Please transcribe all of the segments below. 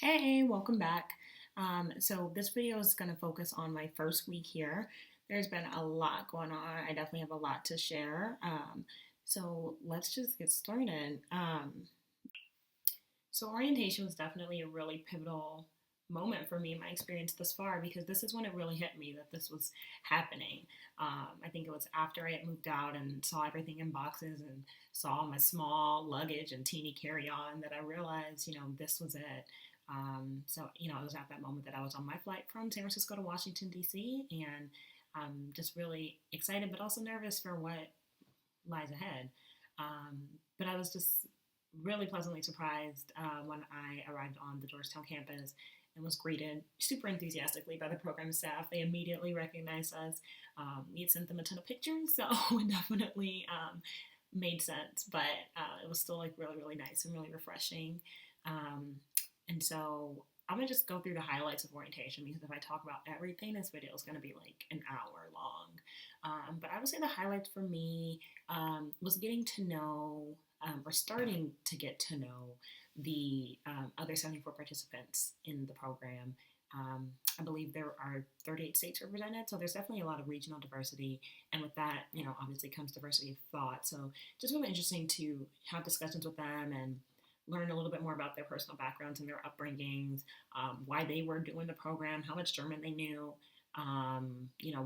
Hey, welcome back. So this video is going to focus on my first week here. There's been a lot going on. I definitely have a lot to share. So let's just get started. So orientation was definitely a really pivotal moment for me in my experience thus far because this is when it really hit me that this was happening. I think it was after I had moved out and saw everything in boxes and saw my small luggage and teeny carry-on that I realized, this was it. It was at that moment that I was on my flight from San Francisco to Washington, D.C., and just really excited, but also nervous for what lies ahead. But I was just really pleasantly surprised when I arrived on the Georgetown campus and was greeted super enthusiastically by the program staff. They immediately recognized us. We had sent them a ton of pictures, so it definitely made sense, but it was still like really, really nice and really refreshing. Um, and so I'm gonna just go through the highlights of orientation because if I talk about everything, this video is gonna be like an hour long. But I would say the highlights for me was getting to know or starting to get to know the other 74 participants in the program. I believe there are 38 states represented, so there's definitely a lot of regional diversity. And with that, obviously comes diversity of thought. So just really interesting to have discussions with them and learn a little bit more about their personal backgrounds and their upbringings, why they were doing the program, how much German they knew,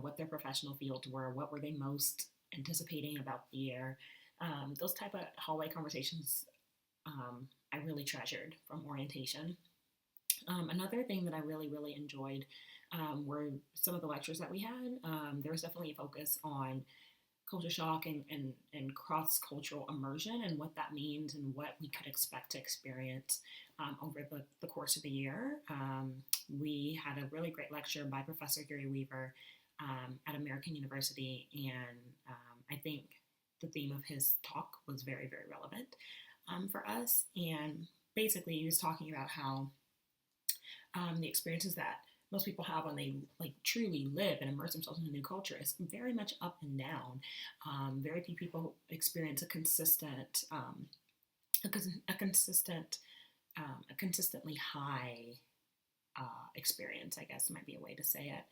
what their professional fields were, what were they most anticipating about the year. Those type of hallway conversations I really treasured from orientation. Another thing that I really, really enjoyed were some of the lectures that we had. There was definitely a focus on culture shock and cross-cultural immersion and what that means and what we could expect to experience over the course of the year. We had a really great lecture by Professor Gary Weaver at American University, and I think the theme of his talk was very, very relevant for us. And basically, he was talking about how the experiences that most people have when they like truly live and immerse themselves in a new culture is very much up and down. Very few people experience a consistent, a consistently high experience, I guess might be a way to say it.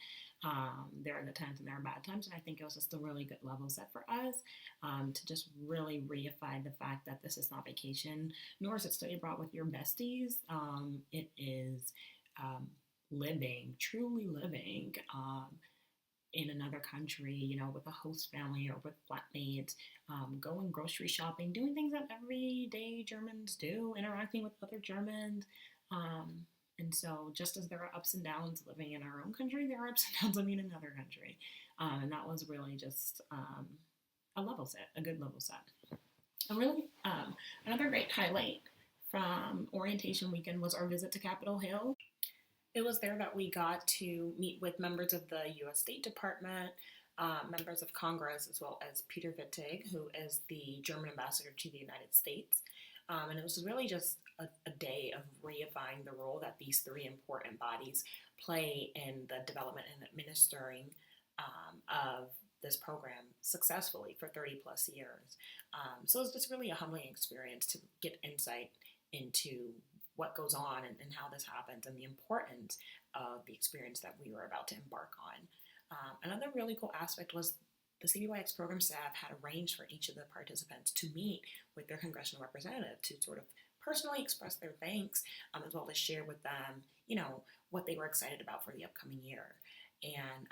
There are good times and there are bad times, and I think it was just a really good level set for us to just really reify the fact that this is not vacation, nor is it study abroad with your besties. It is living, truly living in another country, with a host family or with flatmates, going grocery shopping, doing things that everyday Germans do, interacting with other Germans. And so just as there are ups and downs living in our own country, there are ups and downs living in another country. And that was really just a level set, a good level set. Another great highlight from orientation weekend was our visit to Capitol Hill. It was there that we got to meet with members of the U.S. State Department, members of Congress, as well as Peter Wittig, who is the German ambassador to the United States. And it was really just a day of reifying the role that these three important bodies play in the development and administering of this program successfully for 30 plus years. So it was just really a humbling experience to get insight into what goes on and how this happens and the importance of the experience that we were about to embark on. Another really cool aspect was the CBYX program staff had arranged for each of the participants to meet with their congressional representative to sort of personally express their thanks, as well as share with them, what they were excited about for the upcoming year. And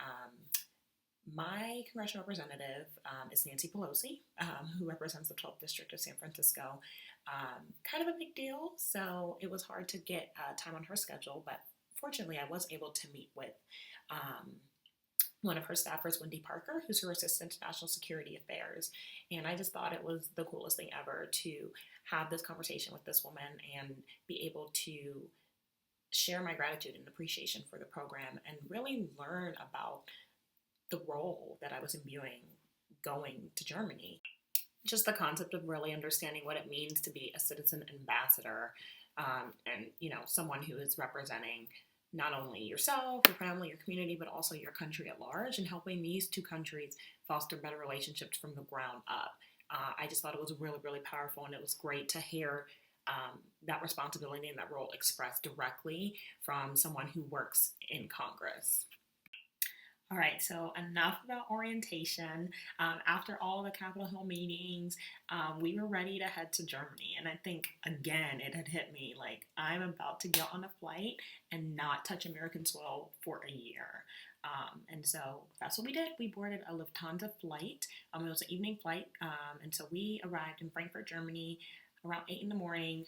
my congressional representative is Nancy Pelosi, who represents the 12th District of San Francisco. Kind of a big deal, so it was hard to get time on her schedule, but fortunately I was able to meet with one of her staffers, Wendy Parker, who's her assistant to national security affairs. And I just thought it was the coolest thing ever to have this conversation with this woman and be able to share my gratitude and appreciation for the program and really learn about the role that I was imbuing going to Germany. Just the concept of really understanding what it means to be a citizen ambassador and, someone who is representing not only yourself, your family, your community, but also your country at large, and helping these two countries foster better relationships from the ground up. I just thought it was really, really powerful, and it was great to hear that responsibility and that role expressed directly from someone who works in Congress. All right, so enough about orientation. After all the Capitol Hill meetings, we were ready to head to Germany. And I think, again, it had hit me like, I'm about to get on a flight and not touch American soil for a year. And so that's what we did. We boarded a Lufthansa flight. It was an evening flight. And so we arrived in Frankfurt, Germany around 8 in the morning,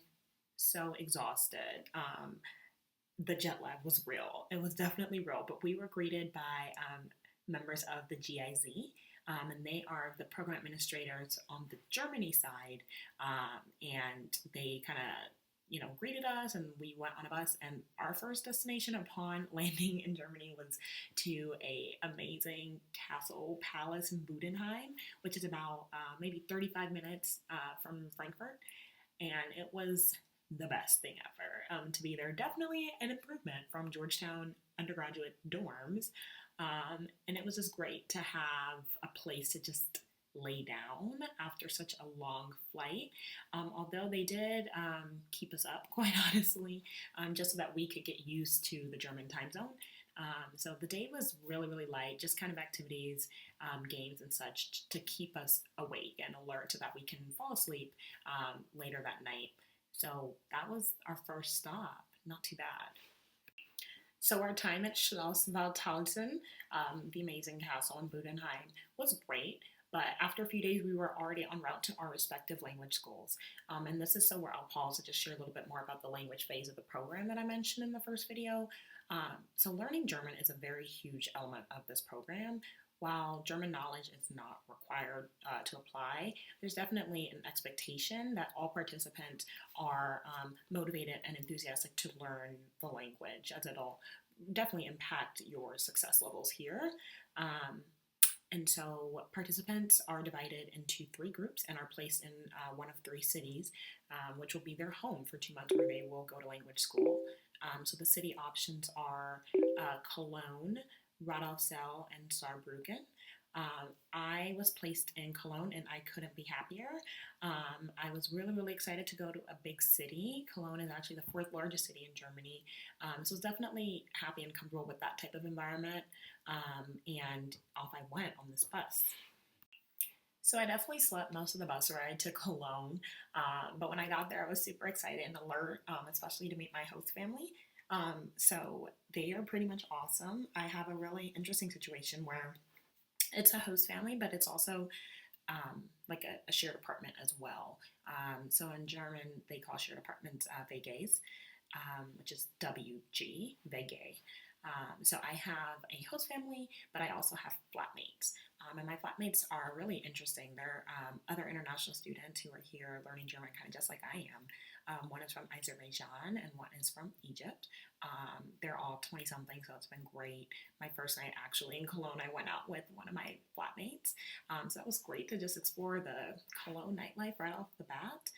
so exhausted. The jet lag was real. It was definitely real, but we were greeted by members of the GIZ, and they are the program administrators on the Germany side, and they kind of, greeted us, and we went on a bus, and our first destination upon landing in Germany was to a amazing castle palace in Budenheim, which is about maybe 35 minutes from Frankfurt, and it was the best thing ever to be there. Definitely an improvement from Georgetown undergraduate dorms. And it was just great to have a place to just lay down after such a long flight. Although they did keep us up, quite honestly, just so that we could get used to the German time zone. So the day was really, really light, just kind of activities, games and such to keep us awake and alert so that we can fall asleep later that night. So that was our first stop. Not too bad. So our time at Schloss Waldhausen, the amazing castle in Budenheim, was great. But after a few days, we were already en route to our respective language schools. And this is so where I'll pause to just share a little bit more about the language phase of the program that I mentioned in the first video. So learning German is a very huge element of this program. While German knowledge is not required to apply, there's definitely an expectation that all participants are motivated and enthusiastic to learn the language, as it'll definitely impact your success levels here. And so participants are divided into 3 groups and are placed in one of 3 cities, which will be their home for 2 months where they will go to language school. So the city options are Cologne, Radolfzell, and Saarbrücken. I was placed in Cologne and I couldn't be happier. I was really, really excited to go to a big city. Cologne is actually the 4th largest city in Germany. So I was definitely happy and comfortable with that type of environment. And off I went on this bus. So I definitely slept most of the bus ride to Cologne, but when I got there, I was super excited and alert, especially to meet my host family. So they are pretty much awesome. I have a really interesting situation where it's a host family, but it's also like a shared apartment as well. So in German, they call shared apartments WGs, which is WG, WG. So I have a host family, but I also have flatmates. And my flatmates are really interesting. They're other international students who are here learning German kind of just like I am. One is from Azerbaijan and one is from Egypt. They're all 20-something, so it's been great. My first night actually in Cologne, I went out with one of my flatmates. So that was great to just explore the Cologne nightlife right off the bat.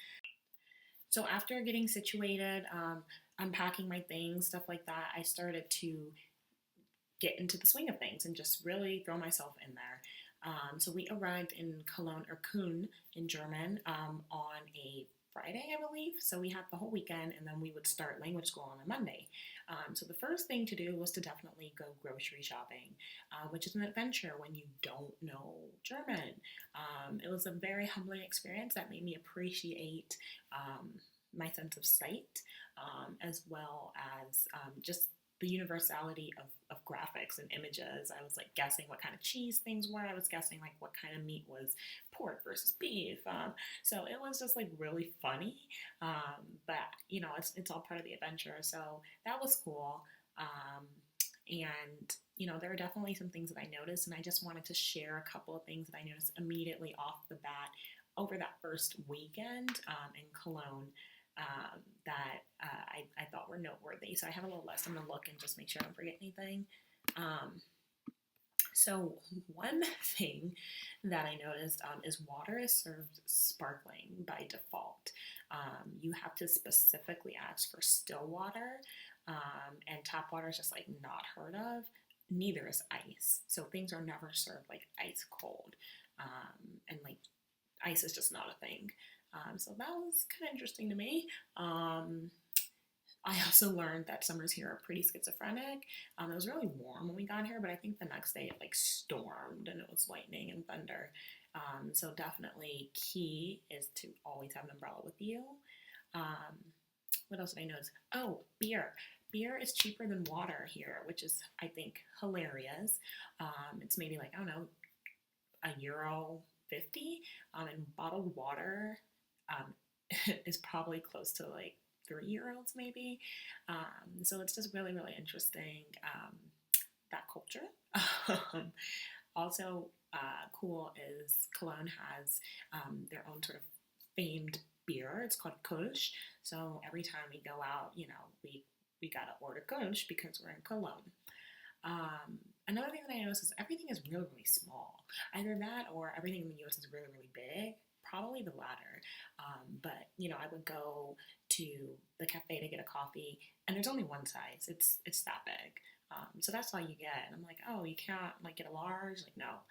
So after getting situated, unpacking my things, stuff like that, I started to get into the swing of things and just really throw myself in there. So we arrived in Cologne, or Köln in German, on a Friday, I believe. So we had the whole weekend, and then we would start language school on a Monday. So the first thing to do was to definitely go grocery shopping, which is an adventure when you don't know German. It was a very humbling experience that made me appreciate my sense of sight, as well as just the universality of graphics and images. I was like guessing what kind of cheese things were. I was guessing like what kind of meat was pork versus beef. So it was just like really funny. But you know, it's all part of the adventure. So that was cool. And you know, there are definitely some things that I noticed, and I just wanted to share a couple of things that I noticed immediately off the bat over that first weekend in Cologne. That I thought were noteworthy. So I have a little list. I'm going to look and just make sure I don't forget anything. So one thing that I noticed is water is served sparkling by default. You have to specifically ask for still water, and tap water is just like not heard of. Neither is ice. So things are never served like ice cold, and like ice is just not a thing. So that was kind of interesting to me. I also learned that summers here are pretty schizophrenic. It was really warm when we got here, but I think the next day it like stormed and it was lightning and thunder. So definitely key is to always have an umbrella with you. Um, what else did I notice? Oh, beer. Beer is cheaper than water here, which is, I think, hilarious. It's maybe like, I don't know, €1.50. And bottled water um, is probably close to like €3 maybe. So it's just really, really interesting, that culture. Also, cool is Cologne has their own sort of famed beer. It's called Kölsch. So every time we go out, we gotta order Kölsch because we're in Cologne. Another thing that I noticed is everything is really, really small. Either that or everything in the US is really, really big. Probably the latter. But I would go to the cafe to get a coffee, and there's only one size. It's that big. So that's all you get. And I'm like, oh, you can't like get a large? Like, no.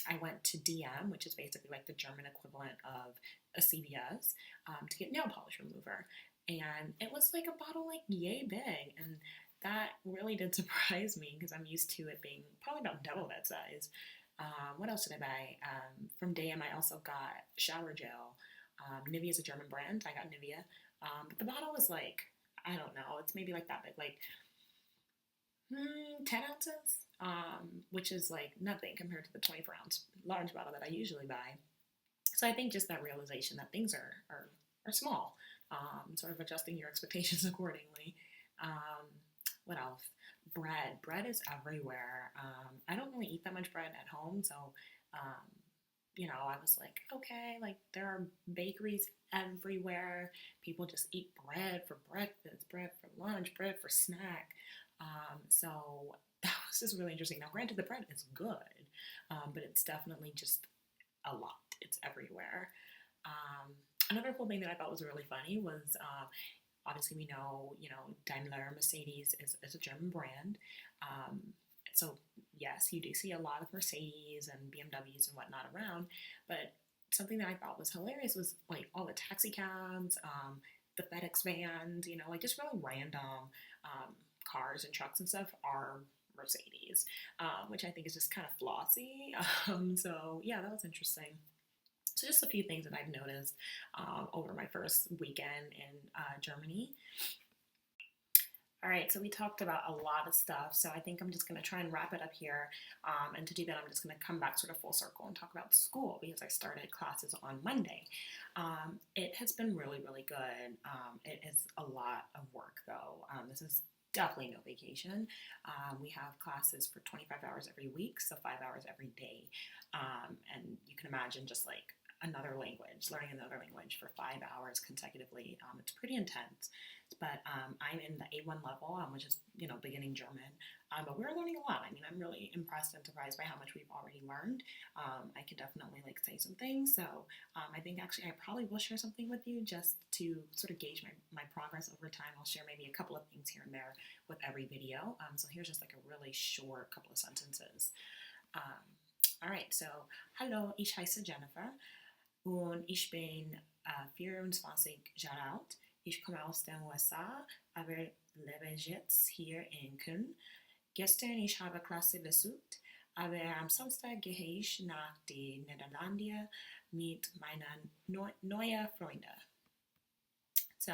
I went to DM, which is basically like the German equivalent of a CVS, to get nail polish remover, and it was like a bottle like yay big, and that really did surprise me because I'm used to it being probably about double that size. What else did I buy? From DM, I also got shower gel. Nivea is a German brand. I got Nivea. But the bottle was like, I don't know, it's maybe like that big, like 10 ounces, which is like nothing compared to the 24-ounce large bottle that I usually buy. So I think just that realization that things are small, sort of adjusting your expectations accordingly. What else? Bread. Bread is everywhere. I don't really eat that much bread at home, so I was like, okay, like there are bakeries everywhere. People just eat bread for breakfast, bread for lunch, bread for snack. So that was just really interesting. Now, granted, the bread is good, but it's definitely just a lot. It's everywhere. Another cool thing that I thought was really funny was obviously we know, Daimler Mercedes is a German brand. So yes, you do see a lot of Mercedes and BMWs and whatnot around, but something that I thought was hilarious was like all the taxi cabs, the FedEx vans, like just really random cars and trucks and stuff are Mercedes, which I think is just kind of flossy. So yeah, that was interesting. So just a few things that I've noticed over my first weekend in Germany. All right, so we talked about a lot of stuff, so I think I'm just going to try and wrap it up here. And to do that, I'm just going to come back sort of full circle and talk about school because I started classes on Monday. It has been really, really good. It is a lot of work, though. This is definitely no vacation. We have classes for 25 hours every week, so 5 hours every day. And you can imagine just like learning another language for 5 hours consecutively. It's pretty intense, but I'm in the A1 level, which is, beginning German, but we're learning a lot. I mean, I'm really impressed and surprised by how much we've already learned. I could definitely say some things, so I think actually I probably will share something with you just to sort of gauge my progress over time. I'll share maybe a couple of things here and there with every video. So here's just like a really short couple of sentences. All right, so hallo, ich heiße Jennifer. Und ich bin 24 Jahre alt. Ich komme aus den USA, aber lebe jetzt hier in Köln. Gestern ich habe Klasse besucht, aber am Samstag gehe ich nach den Niederlanden mit meinen neuen Freunden. So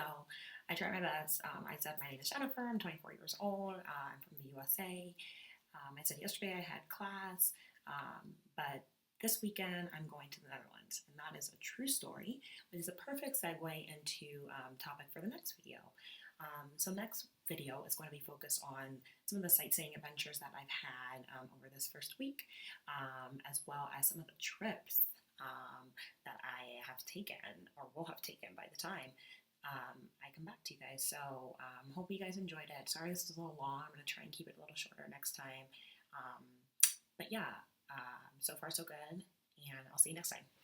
I tried my best. I said my name is Jennifer. I'm 24 years old. I'm from the USA. I said yesterday I had class, but this weekend, I'm going to the Netherlands, and that is a true story, which is a perfect segue into topic for the next video. So next video is going to be focused on some of the sightseeing adventures that I've had over this first week, as well as some of the trips that I have taken or will have taken by the time I come back to you guys. So hope you guys enjoyed it. Sorry this is a little long. I'm going to try and keep it a little shorter next time. But yeah. So far, so good, and I'll see you next time.